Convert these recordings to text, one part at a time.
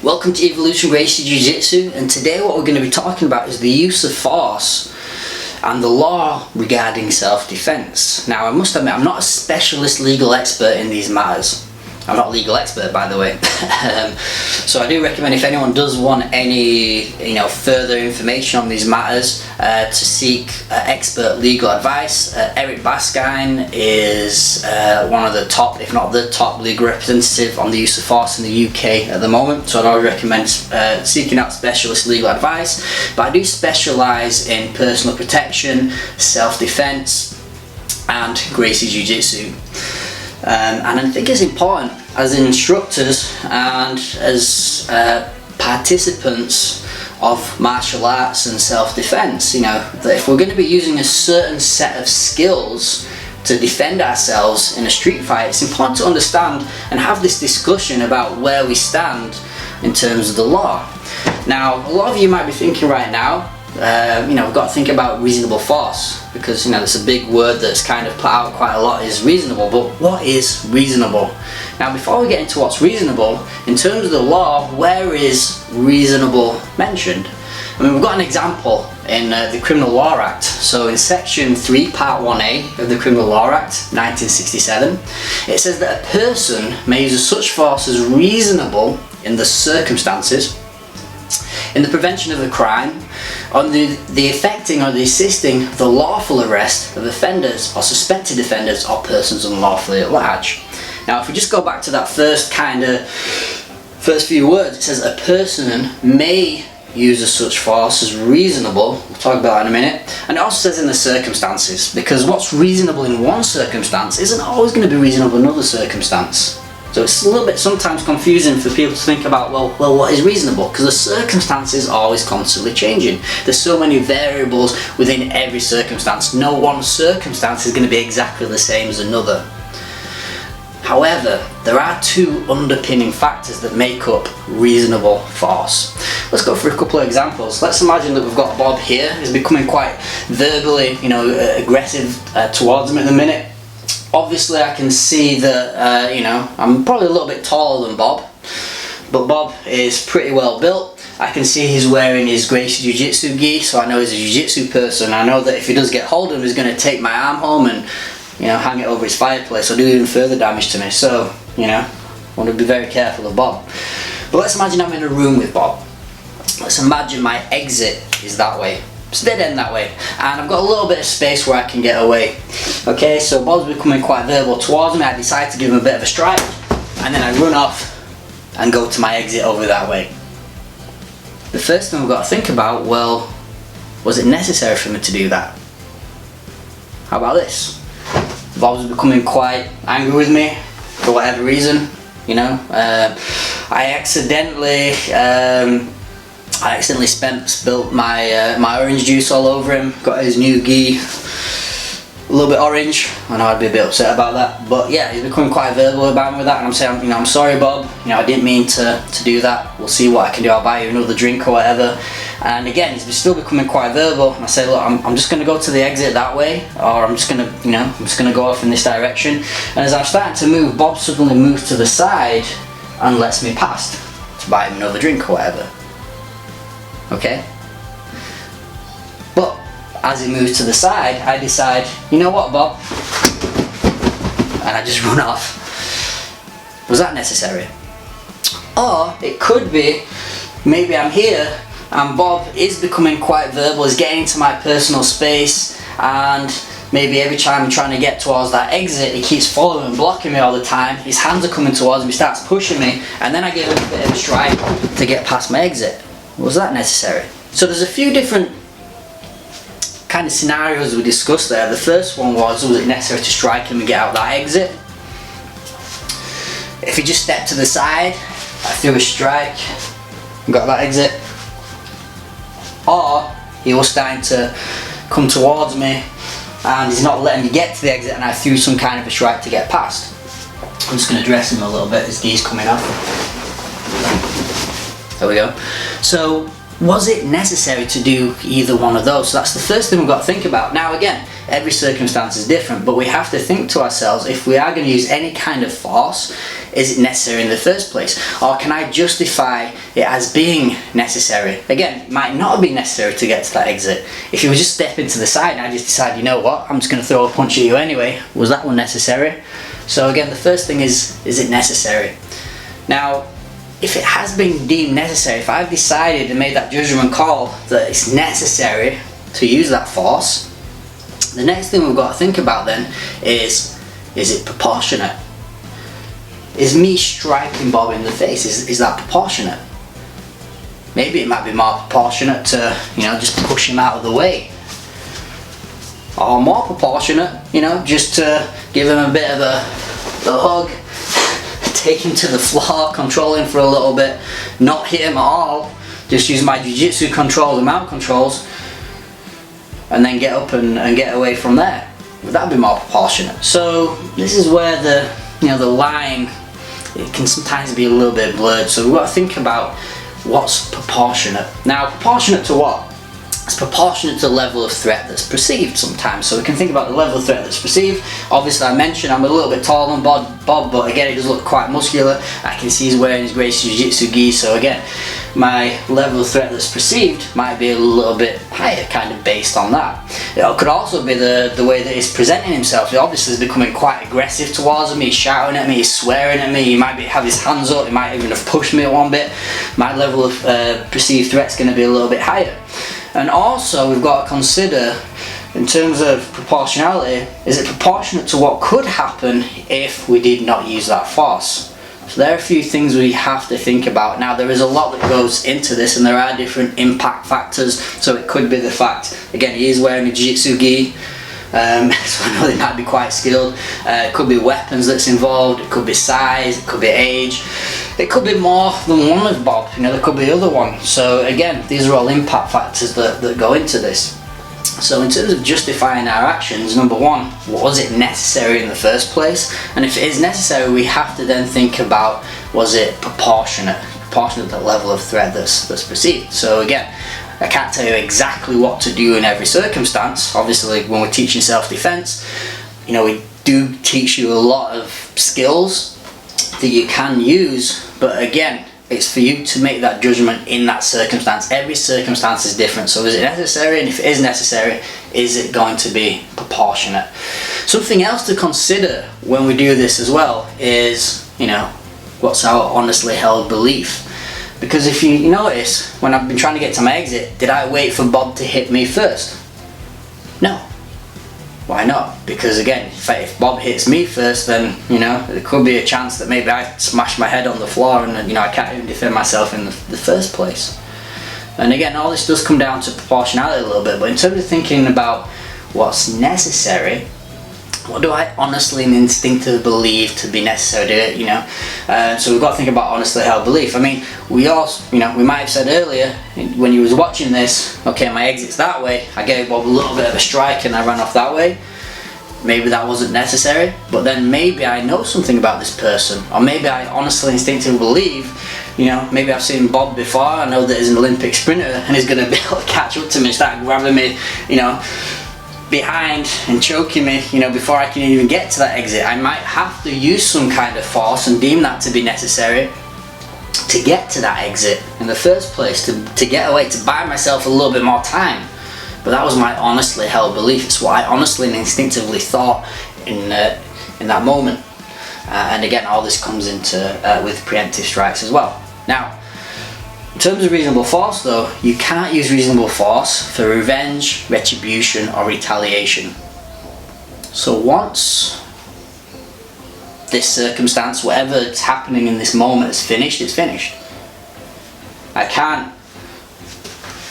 Welcome to Evolution Gracie Jiu-Jitsu, and today what we're going to be talking about is the use of force and the law regarding self-defense. Now I must admit I'm not a specialist legal expert in these matters. I'm not a legal expert, by the way. So I do recommend, if anyone does want any further information on these matters, to seek expert legal advice. Eric Baskine is one of the top, if not the top, legal representative on the use of force in the UK at the moment. So I'd always recommend seeking out specialist legal advice. But I do specialise in personal protection, self-defense, and Gracie Jiu-Jitsu. And I think it's important as instructors and as participants of martial arts and self-defense, that if we're going to be using a certain set of skills to defend ourselves in a street fight, it's important to understand and have this discussion about where we stand in terms of the law. Now, a lot of you might be thinking right now, we've got to think about reasonable force, because it's a big word that's kind of put out quite a lot, is reasonable. But what is reasonable? Now, before we get into what's reasonable, in terms of the law, where is reasonable mentioned? I mean, we've got an example in the Criminal Law Act. So in Section 3, Part 1A of the Criminal Law Act, 1967, it says that a person may use such force as reasonable in the circumstances, in the prevention of the crime, on the effecting or the assisting the lawful arrest of offenders or suspected offenders or persons unlawfully at large. Now, if we just go back to that first few words, it says a person may use such force as reasonable. We'll talk about that in a minute. And it also says in the circumstances, because what's reasonable in one circumstance isn't always going to be reasonable in another circumstance. So it's a little bit sometimes confusing for people to think about, well, what is reasonable? Because the circumstances are always constantly changing. There's so many variables within every circumstance. No one circumstance is going to be exactly the same as another. However, there are two underpinning factors that make up reasonable force. Let's go through a couple of examples. Let's imagine that we've got Bob here. He's becoming quite verbally, aggressive towards me at the minute. Obviously I can see that, I'm probably a little bit taller than Bob, but Bob is pretty well built. I can see he's wearing his Gracie Jiu-Jitsu gi, so I know he's a Jiu-Jitsu person. I know that if he does get hold of him, he's going to take my arm home and, hang it over his fireplace or do even further damage to me. So, I want to be very careful of Bob. But let's imagine I'm in a room with Bob. Let's imagine my exit is that way. It's dead end that way, and I've got a little bit of space where I can get away. Okay, so Bob's becoming quite verbal towards me. I decide to give him a bit of a strike, and then I run off and go to my exit over that way. The first thing we've got to think about, well, was it necessary for me to do that? How about this? Bob's becoming quite angry with me for whatever reason. I accidentally spilt my orange juice all over him. Got his new gi a little bit orange. I know I'd be a bit upset about that, but yeah, he's becoming quite verbal about me with that, and I'm saying, I'm sorry, Bob. I didn't mean to do that. We'll see what I can do. I'll buy you another drink or whatever. And again, he's still becoming quite verbal. And I say, look, I'm just going to go to the exit that way, or I'm just going to go off in this direction. And as I'm starting to move, Bob suddenly moves to the side and lets me past to buy him another drink or whatever. Okay? But as he moves to the side, I decide, you know what, Bob? And I just run off. Was that necessary? Or it could be, maybe I'm here and Bob is becoming quite verbal, is getting into my personal space, and maybe every time I'm trying to get towards that exit, he keeps following and blocking me all the time. His hands are coming towards me, starts pushing me, and then I give him a bit of a strike to get past my exit. Was that necessary? So there's a few different kind of scenarios we discussed there. The first one was it necessary to strike him and get out that exit? If he just stepped to the side, I threw a strike and got that exit. Or he was starting to come towards me and he's not letting me get to the exit, and I threw some kind of a strike to get past. I'm just going to dress him a little bit. His gi's coming off. There we go. So was it necessary to do either one of those? So that's the first thing we've got to think about. Now again, every circumstance is different, but we have to think to ourselves, if we are going to use any kind of force, is it necessary in the first place? Or can I justify it as being necessary? Again, it might not have been necessary to get to that exit. If you were just stepping to the side and I just decide, you know what, I'm just going to throw a punch at you anyway, was that one necessary? So again, the first thing is it necessary? Now, if it has been deemed necessary, if I've decided and made that judgment call that it's necessary to use that force, the next thing we've got to think about then is it proportionate? Is me striking Bob in the face, is that proportionate? Maybe it might be more proportionate to, you know, just push him out of the way. Or more proportionate, you know, just to give him a bit of a hug, take him to the floor, control him for a little bit, not hit him at all, just use my jiu-jitsu controls and mount controls, and then get up and get away from there. Would that be more proportionate? So this is where the line, it can sometimes be a little bit blurred. So we've got to think about what's proportionate. Now, proportionate to what? It's proportionate to the level of threat that's perceived sometimes. So we can think about the level of threat that's perceived. Obviously, I mentioned I'm a little bit taller than Bob, but again, it does look quite muscular. I can see he's wearing his Gracie Jiu-Jitsu gi, so again, my level of threat that's perceived might be a little bit higher, kind of based on that. It could also be the way that he's presenting himself. He obviously is becoming quite aggressive towards me. He's shouting at me, he's swearing at me, he might have his hands up, he might even have pushed me at one bit. My level of perceived threat is going to be a little bit higher. And also we've got to consider, in terms of proportionality, is it proportionate to what could happen if we did not use that force? So there are a few things we have to think about. Now, there is a lot that goes into this, and there are different impact factors. So it could be the fact, again, he is wearing a jiu-jitsu gi, so I know they might be quite skilled. It could be weapons that's involved, it could be size, it could be age, it could be more than one of Bob, you know, there could be other ones. So again, these are all impact factors that go into this. So in terms of justifying our actions, number one, was it necessary in the first place? And if it is necessary, we have to then think about, was it proportionate to the level of threat that's perceived? So again, I can't tell you exactly what to do in every circumstance. Obviously, when we're teaching self-defense, you know, we do teach you a lot of skills that you can use, but again, it's for you to make that judgment in that circumstance. Every circumstance is different. So is it necessary? And if it is necessary, is it going to be proportionate? Something else to consider when we do this as well is, you know, what's our honestly held belief? Because if you notice, when I've been trying to get to my exit, did I wait for Bob to hit me first? No. Why not? Because again, if Bob hits me first, then, you know, there could be a chance that maybe I smash my head on the floor and, you know, I can't even defend myself in the first place. And again, all this does come down to proportionality a little bit, but in terms of thinking about what's necessary, what do I honestly and instinctively believe to be necessary to do it, you know? So we've got to think about honestly held belief. I mean, we also, you know, we might have said earlier, when you was watching this, okay, my exit's that way, I gave Bob a little bit of a strike and I ran off that way. Maybe that wasn't necessary, but then maybe I know something about this person, or maybe I honestly instinctively believe, you know, maybe I've seen Bob before, I know that he's an Olympic sprinter and he's going to be able to catch up to me, start grabbing me, you know, behind and choking me, you know, before I can even get to that exit. I might have to use some kind of force and deem that to be necessary to get to that exit in the first place, to get away, to buy myself a little bit more time. But that was my honestly held belief. It's what I honestly and instinctively thought in that moment. And again, all this comes into with preemptive strikes as well. Now, in terms of reasonable force though, you can't use reasonable force for revenge, retribution or retaliation. So once this circumstance, whatever is happening in this moment is finished, it's finished. I can't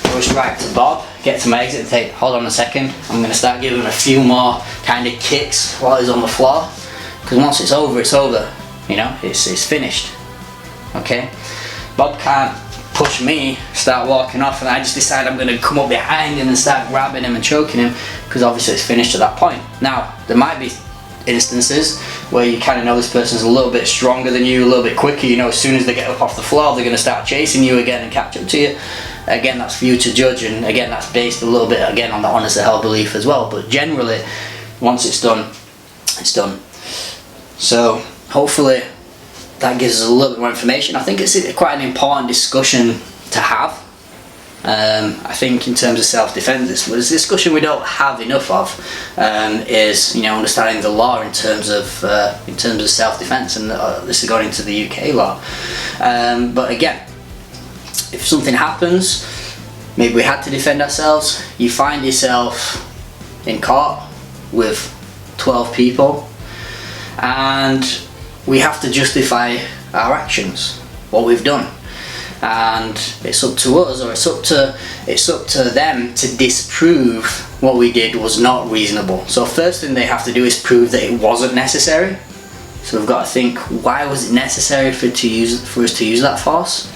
go straight to Bob, get to my exit and say, hold on a second, I'm going to start giving him a few more kind of kicks while he's on the floor. Because once it's over, you know, it's finished. Okay? Bob can't push me, start walking off, and I just decide I'm going to come up behind him and start grabbing him and choking him, because obviously it's finished at that point. Now, there might be instances where you kind of know this person's a little bit stronger than you, a little bit quicker, you know, as soon as they get up off the floor they're going to start chasing you again and catch up to you. again, that's for you to judge, and again, that's based a little bit again on the honestly held belief as well. But generally, once it's done, it's done. So hopefully that gives us a little bit more information. I think it's quite an important discussion to have. I think in terms of self-defense, it's a discussion we don't have enough of. Is, you know, understanding the law in terms of self-defense, and this is going into the UK law. But again, if something happens, maybe we had to defend ourselves. You find yourself in court with 12 people, and we have to justify our actions, what we've done, and it's up to us, or it's up to them to disprove what we did was not reasonable. So first thing they have to do is prove that it wasn't necessary. So we've got to think, why was it necessary for us to use that force?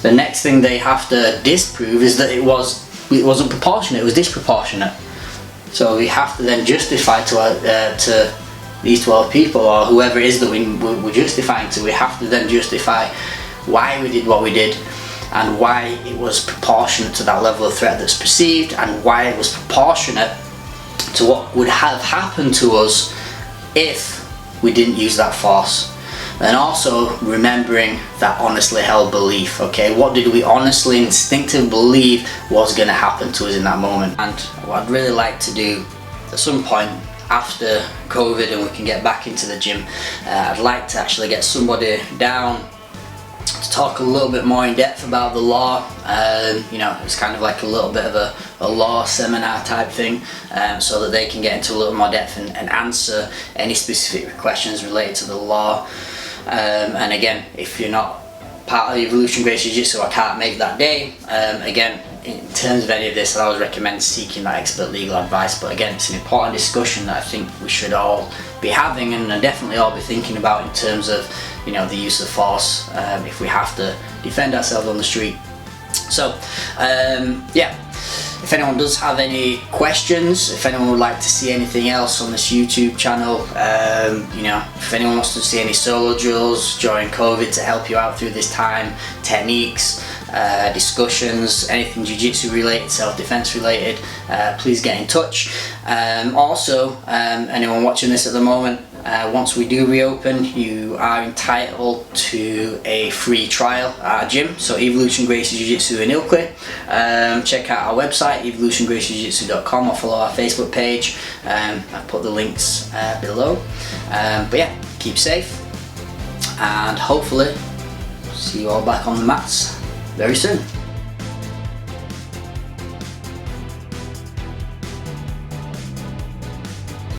The next thing they have to disprove is that it wasn't proportionate, it was disproportionate. So we have to then justify to these 12 people, or whoever it is that we're justifying to, we have to then justify why we did what we did, and why it was proportionate to that level of threat that's perceived, and why it was proportionate to what would have happened to us if we didn't use that force. And also remembering that honestly held belief. Okay, what did we honestly, instinctively believe was going to happen to us in that moment? And what I'd really like to do at some point after COVID and we can get back into the gym, I'd like to actually get somebody down to talk a little bit more in depth about the law. You know, it's kind of like a little bit of a law seminar type thing, so that they can get into a little more depth and answer any specific questions related to the law. And again, if you're not part of the Evolution Gracie Jiu-Jitsu, I can't make that day. Again, in terms of any of this, I always recommend seeking that expert legal advice. But again, it's an important discussion that I think we should all be having, and definitely all be thinking about in terms of, you know, the use of force if we have to defend ourselves on the street. So yeah, if anyone does have any questions, if anyone would like to see anything else on this YouTube channel, you know, if anyone wants to see any solo drills during COVID to help you out through this time, techniques, discussions, anything jiu-jitsu related, self-defense related, please get in touch. Also, anyone watching this at the moment, once we do reopen, you are entitled to a free trial at our gym, so Evolution Gracie Jiu-Jitsu in Ilkley. Check out our website, evolutiongraciejujitsu.com, or follow our Facebook page. I've put the links below. But yeah, keep safe, and hopefully see you all back on the mats very soon.